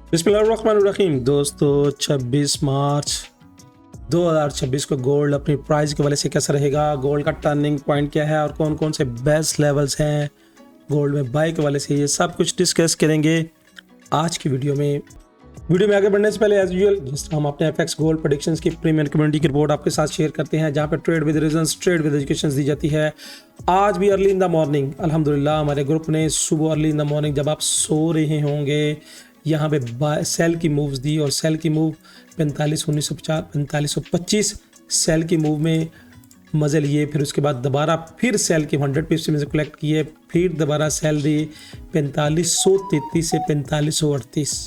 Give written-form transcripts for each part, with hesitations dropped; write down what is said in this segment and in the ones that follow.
बिस्मिल्लाहिर्रहमानिर्रहीम। दोस्तों 26 मार्च 2026 को गोल्ड अपनी प्राइस के वाले से कैसा रहेगा, गोल्ड का टर्निंग पॉइंट क्या है और कौन कौन से बेस्ट लेवल्स हैं गोल्ड में बाई के वाले से, ये सब कुछ डिस्कस करेंगे आज की वीडियो में। आगे बढ़ने से पहले एज यूजुअल जिस हम अपने एफएक्स गोल्ड प्रेडिक्शंस की प्रीमियम कम्युनिटी की रिपोर्ट आपके साथ शेयर करते हैं, जहां पे trade with reasons, trade with education दी जाती है। आज भी अर्ली इन द मॉर्निंग अल्हम्दुलिल्लाह हमारे ग्रुप ने सुबह अर्ली इन द मॉर्निंग जब आप सो रहे होंगे यहाँ पे सेल की मूव्स दी और सेल की मूव 45,1950 4525 सेल की मूव में मज़े लिए। फिर उसके बाद दोबारा फिर सेल की 100 पिप्स में से कलेक्ट किए, फिर दोबारा सेल दी 4533 से 4538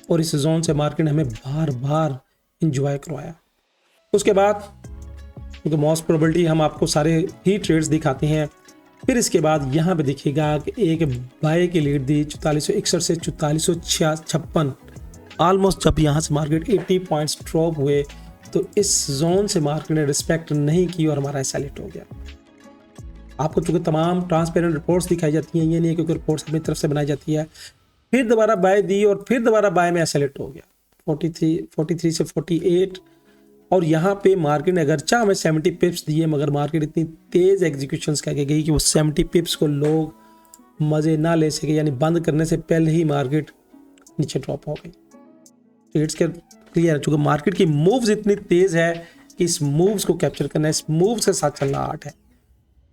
और इस जोन से मार्केट हमें बार बार इंजॉय करवाया। उसके बाद क्योंकि मोस्ट प्रोबेबिलिटी हम आपको सारे ही ट्रेड्स दिखाते हैं। फिर इसके बाद यहाँ पे देखिएगा कि एक बाय की लीड दी 4461 से 4456, ऑलमोस्ट जब यहाँ से मार्केट 80 पॉइंट्स ड्रॉप हुए तो इस जोन से मार्केट ने रिस्पेक्ट नहीं की और हमारा सेलेक्ट हो गया। आपको चूंकि तमाम ट्रांसपेरेंट रिपोर्ट्स दिखाई जाती हैं, ये नहीं है क्योंकि रिपोर्ट्स अपनी तरफ से बनाई जाती है। फिर दोबारा बाय दी और फिर दोबारा बाय में सेलेक्ट हो गया 43 से 48 और यहाँ पे मार्केट ने अगरचा हमें 70 पिप्स दिए, मगर मार्केट इतनी तेज़ एग्जीक्यूशंस करके गई कि वो 70 पिप्स को लोग मज़े ना ले सके, यानी बंद करने से पहले ही मार्केट नीचे ड्रॉप हो गई। ट्रेड्स के क्लियर है, चूँकि मार्केट की मूव्स इतनी तेज़ है कि इस मूव्स को कैप्चर करना, इस मूव्स के साथ चलना आर्ट है।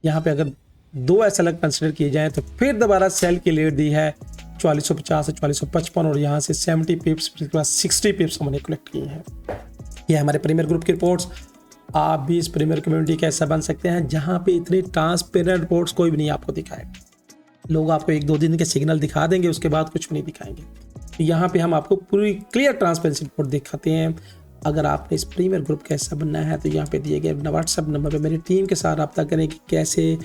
यहाँ पे अगर दो ऐसे अलग कंसिडर किए जाएँ तो फिर दोबारा सेल की लीड दी है 4450 से 4455 और यहाँ से 70 पिप्स, फिर 60 पिप्स हमने कलेक्ट किए हैं। ये हमारे प्रीमियर ग्रुप की रिपोर्ट्स। आप भी इस प्रीमियर कम्युनिटी का हिस्सा बन सकते हैं जहां पे इतनी ट्रांसपेरेंट रिपोर्ट्स कोई भी नहीं आपको दिखाएगा। लोग आपको 1-2 दिन के सिग्नल दिखा देंगे, उसके बाद कुछ भी नहीं दिखाएंगे। तो यहाँ पे हम आपको पूरी क्लियर ट्रांसपेरेंसी रिपोर्ट दिखाते हैं। अगर आपने इस प्रीमियर ग्रुप का हिस्सा बनना है तो यहाँ पे दिए गए व्हाट्सएप नंबर पे मेरी टीम के साथ रब्ता करें कि कैसे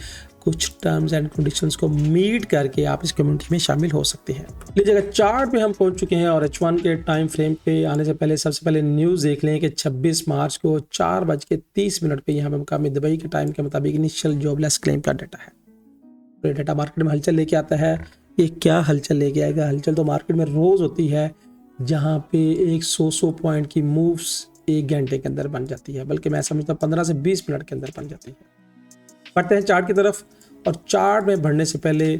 कुछ टर्म्स एंड कंडीशंस को मीट करके आप इस कम्युनिटी में शामिल हो सकते हैं। लीजिएगा चार्ट पे हम पहुंच चुके हैं और H1 के टाइम फ्रेम पे आने से पहले सबसे पहले न्यूज़ देख लें कि 26 मार्च को 4:30 पे यहाँ पे मुकामी दुबई के टाइम के मुताबिक इनिशियल जॉबलेस क्लेम का डाटा है। तो ये डाटा मार्केट में हलचल लेके आता है। ये क्या हलचल लेके आएगा? हलचल तो मार्केट में रोज़ होती है जहाँ पे 100 पॉइंट की मूव्स 1 घंटे के अंदर बन जाती है, बल्कि मैं समझता हूँ 15 से 20 मिनट के अंदर बन जाती है। बढ़ते हैं चार्ट की तरफ और चार्ट में बढ़ने से पहले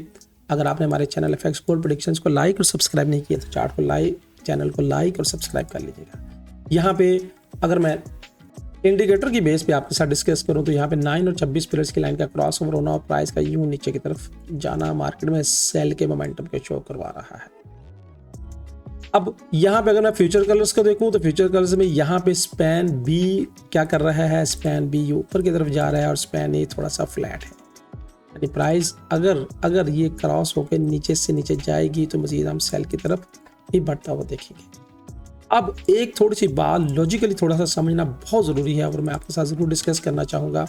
अगर आपने हमारे चैनल एफएक्स गोल्ड प्रेडिक्शंस को लाइक और सब्सक्राइब नहीं किया तो चार्ट को लाइक, चैनल को लाइक और सब्सक्राइब कर लीजिएगा। यहाँ पे अगर मैं इंडिकेटर की बेस पे आपके साथ डिस्कस करूँ तो यहाँ पे 9 और 26 पिलर्स की लाइन का क्रॉस ओवर होना और प्राइस का यूं नीचे की तरफ जाना मार्केट में सेल के मोमेंटम को शो करवा रहा है। अब यहाँ पे अगर मैं फ्यूचर कलर्स को देखूं तो फ्यूचर कलर्स में यहाँ पे स्पैन बी क्या कर रहा है, स्पैन बी ऊपर की तरफ जा रहा है और स्पैन ए थोड़ा सा फ्लैट है। यानी प्राइस अगर ये क्रॉस होकर नीचे से नीचे जाएगी तो मजीद हम सेल की तरफ ही बढ़ता हुआ देखेंगे। अब एक थोड़ी सी बात लॉजिकली थोड़ा सा समझना बहुत ज़रूरी है और मैं आपके साथ ज़रूर डिस्कस करना चाहूँगा।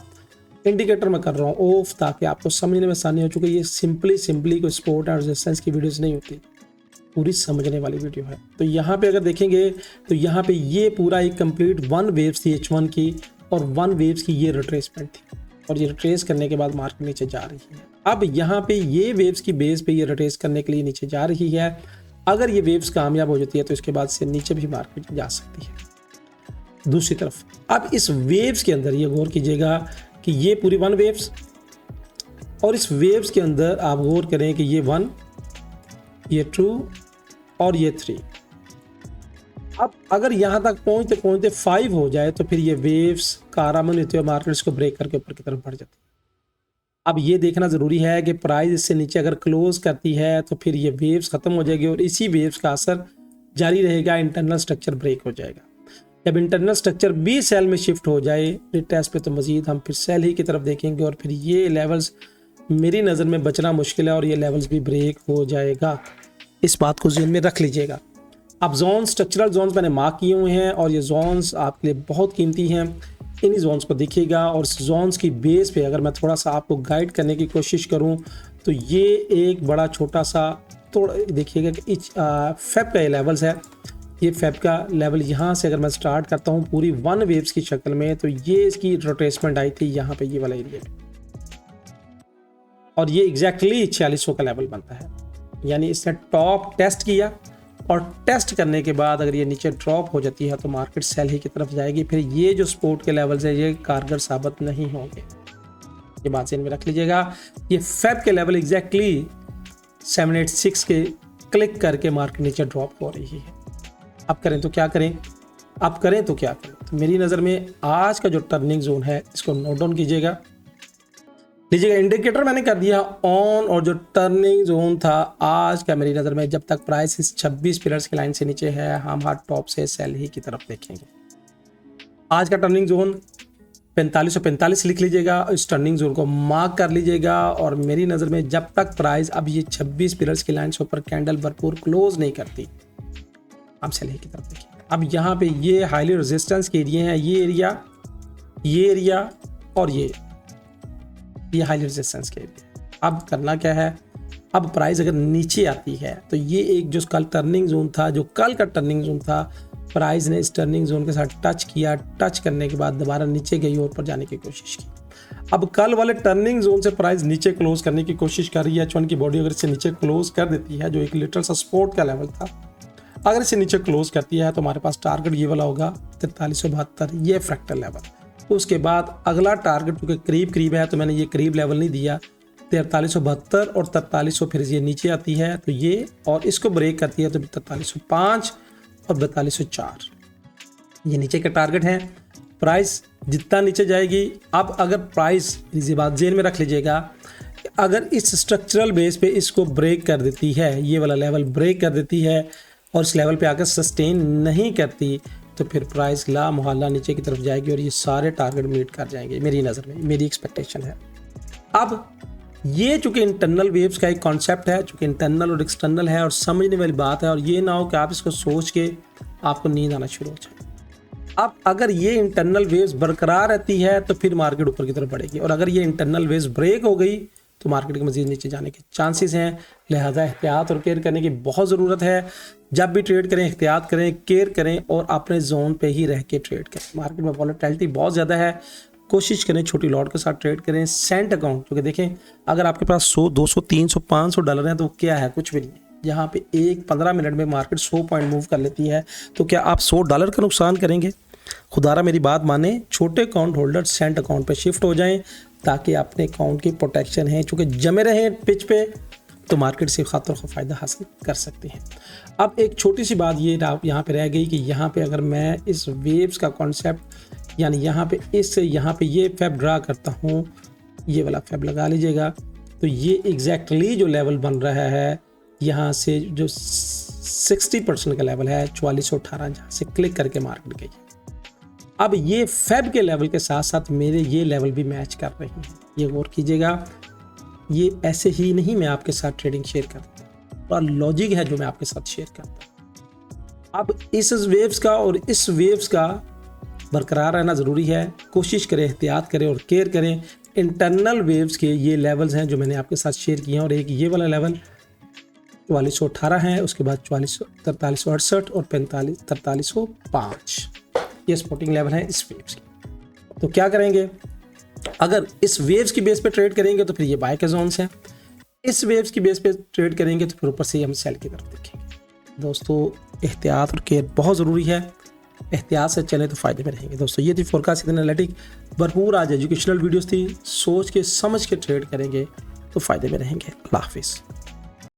इंडिकेटर में कर रहा हूँ ऑफ ताकि आपको समझने में आसानी हो, चुकी ये सिंपली कोई सपोर्ट और रेजिस्टेंस की वीडियोज़ नहीं होती, पूरी समझने वाली वीडियो है। तो यहाँ पे अगर देखेंगे तो यहाँ पे ये पूरा एक कंप्लीट 1 वेव्स थी H1 की और 1 वेव्स की ये रिट्रेसमेंट थी और ये रिट्रेस करने के बाद मार्केट नीचे जा रही है। अब यहाँ पे ये वेव्स की बेस पे ये रिट्रेस करने के लिए नीचे जा रही है। अगर ये वेव्स कामयाब हो जाती है तो इसके बाद से नीचे भी मार्केट जा सकती है। दूसरी तरफ अब इस वेव्स के अंदर ये गौर कीजिएगा कि ये पूरी 1 वेव्स और इस वेव्स के अंदर आप गौर करें कि ये 1, ये 2 और ये 3। अब अगर यहाँ तक पहुँचते 5 हो जाए तो फिर ये वेव्स का आरामन होते हुए मार्केट इसको ब्रेक करके ऊपर की तरफ बढ़ जाती है। अब ये देखना ज़रूरी है कि प्राइस इससे नीचे अगर क्लोज करती है तो फिर ये वेव्स ख़त्म हो जाएगी और इसी वेव्स का असर जारी रहेगा, इंटरनल स्ट्रक्चर ब्रेक हो जाएगा। जब इंटरनल स्ट्रक्चर भी सेल में शिफ्ट हो जाए टेस्ट पे तो मज़ीद हम फिर सेल ही की तरफ देखेंगे और फिर ये लेवल्स मेरी नज़र में बचना मुश्किल है और ये लेवल्स भी ब्रेक हो जाएगा। इस बात को ज़हन में रख लीजिएगा। अब जोन, स्ट्रक्चरल जोन्स मैंने मार्क किए हुए हैं और ये जोन्स आपके लिए बहुत कीमती हैं। इन्हीं जोन्स को देखिएगा और इस जोन्स की बेस पे अगर मैं थोड़ा सा आपको गाइड करने की कोशिश करूं तो ये एक बड़ा छोटा सा थोड़ा देखिएगा कि फेब का ये लेवल्स है। ये फेब का लेवल यहाँ से अगर मैं स्टार्ट करता हूँ पूरी 1 वेव्स की शक्ल में तो ये इसकी रोटेसमेंट आई थी यहाँ पे ये वाला एरिया और ये एग्जैक्टली 4600 का लेवल बनता है। यानी इसने टॉप टेस्ट किया और टेस्ट करने के बाद अगर ये नीचे ड्रॉप हो जाती है तो मार्केट सेल ही की तरफ जाएगी। फिर ये जो सपोर्ट के लेवल्स है ये कारगर साबित नहीं होंगे, ये बात ध्यान में रख लीजिएगा। ये फेब के लेवल एग्जैक्टली 786 के क्लिक करके मार्केट नीचे ड्रॉप हो रही है। अब करें तो क्या करें, अब करें तो क्या करें। तो मेरी नज़र में आज का जो टर्निंग जोन है इसको नोट डाउन कीजिएगा, लीजिएगा। इंडिकेटर मैंने कर दिया ऑन, और जो टर्निंग जोन था आज का मेरी नज़र में जब तक प्राइस इस 26 पिलर्स की लाइन से नीचे है हम हार्ड टॉप से सेल ही की तरफ देखेंगे। आज का टर्निंग जोन 4545 लिख लीजिएगा, इस टर्निंग जोन को मार्क कर लीजिएगा। और मेरी नज़र में जब तक प्राइस अब ये 26 पिलर्स की लाइन से ऊपर कैंडल भरपूर क्लोज नहीं करती हम सेल ही की तरफ देखेंगे। अब यहाँ पे ये हाईली रेजिस्टेंस के एरिया हैं, ये एरिया और ये हाईली रेजिस्टेंस के एरिया। अब करना क्या है, अब प्राइस अगर नीचे आती है तो ये एक जो कल टर्निंग जोन था, जो कल का टर्निंग जोन था, प्राइस ने इस टर्निंग जोन के साथ टच किया, टच करने के बाद दोबारा नीचे गई और ऊपर जाने की कोशिश की। अब कल वाले टर्निंग जोन से प्राइस नीचे क्लोज करने की कोशिश कर रही है। H1 की बॉडी अगर इसे नीचे क्लोज कर देती है, जो एक लिटिल सा सपोर्ट का लेवल था, अगर इसे नीचे क्लोज करती है तो हमारे पास टारगेट ये वाला होगा 4372, ये फ्रैक्टल लेवल। उसके बाद अगला टारगेट क्योंकि करीब है तो मैंने ये करीब लेवल नहीं दिया, 4372 और 4300 फिर ये नीचे आती है तो ये, और इसको ब्रेक करती है तो 4305 और 4204 ये नीचे के टारगेट हैं। प्राइस जितना नीचे जाएगी, अब अगर प्राइस, इसी बात जेन में रख लीजिएगा, अगर इस स्ट्रक्चरल बेस पे इसको ब्रेक कर देती है, ये वाला लेवल ब्रेक कर देती है और इस लेवल पे आकर सस्टेन नहीं करती तो फिर प्राइस ला मुहल्ला नीचे की तरफ जाएगी और ये सारे टारगेट मीट कर जाएंगे। मेरी नज़र में मेरी एक्सपेक्टेशन है। अब ये चूंकि इंटरनल वेव्स का एक कॉन्सेप्ट है, चूंकि इंटरनल और एक्सटर्नल है और समझने वाली बात है, और ये ना हो कि आप इसको सोच के आपको नींद आना शुरू हो जाए। अब अगर ये इंटरनल वेव्स बरकरार रहती है तो फिर मार्केट ऊपर की तरफ बढ़ेगी, और अगर ये इंटरनल वेव्स ब्रेक हो गई तो मार्केट के मजीद नीचे जाने के चांसेस हैं। लिहाजा एहतियात और केयर करने की बहुत ज़रूरत है। जब भी ट्रेड करें एहतियात करें, केयर करें और अपने जोन पे ही रह के ट्रेड करें। मार्केट में वॉलेटिलिटी बहुत ज़्यादा है, कोशिश करें छोटी लॉट के साथ ट्रेड करें। सेंट अकाउंट, क्योंकि देखें अगर आपके पास 100, 200, 300, 500 डॉलर हैं तो क्या है, कुछ भी नहीं है। यहाँ पे 15 मिनट में मार्केट 100 पॉइंट मूव कर लेती है तो क्या आप 100 डॉलर का नुकसान करेंगे? खुदारा मेरी बात माने, छोटे अकाउंट होल्डर सेंट अकाउंट पे शिफ्ट हो जाएं ताकि अपने अकाउंट की प्रोटेक्शन है, चूँकि जमे रहें पिच पे तो मार्केट से खातर का फ़ायदा हासिल कर सकते हैं। अब एक छोटी सी बात ये यहाँ पे रह गई कि यहाँ पे अगर मैं इस वेव्स का कॉन्सेप्ट, यानी यहाँ पे इससे यहाँ पे ये फेब ड्रा करता हूँ, ये वाला फेब लगा लीजिएगा, तो ये एग्जैक्टली जो लेवल बन रहा है यहाँ से जो 60% का लेवल है 4418, जहाँ से क्लिक करके मार्केट गई। अब ये फेब के लेवल के साथ साथ मेरे ये लेवल भी मैच कर रही हैं, ये गौर कीजिएगा। ये ऐसे ही नहीं मैं आपके साथ ट्रेडिंग शेयर करता, और लॉजिक है जो मैं आपके साथ शेयर करता। अब इस वेव्स का और इस वेव्स का बरकरार रहना ज़रूरी है। कोशिश करें, एहतियात करें और केयर करें। इंटरनल वेव्स के ये लेवल्स हैं जो मैंने आपके साथ शेयर किए हैं, और एक ये वाला लेवल 4418 है, उसके बाद 4368 और 4305 ये सपोर्टिंग लेवल है इस वेव्स की। तो क्या करेंगे, अगर इस वेव्स की बेस पे ट्रेड करेंगे तो फिर ये बाय के जोन्स हैं, इस वेव्स की बेस पे ट्रेड करेंगे तो फिर ऊपर से हम सेल की तरफ देखेंगे। दोस्तों एहतियात और केयर बहुत ज़रूरी है, एहतियात से चलें तो फ़ायदे में रहेंगे। दोस्तों ये थी फोरकास्ट एनालिटिक, भरपूर आज एजुकेशनल वीडियोस थी, सोच के समझ के ट्रेड करेंगे तो फ़ायदे में रहेंगे। अल्लाह हाफिज़।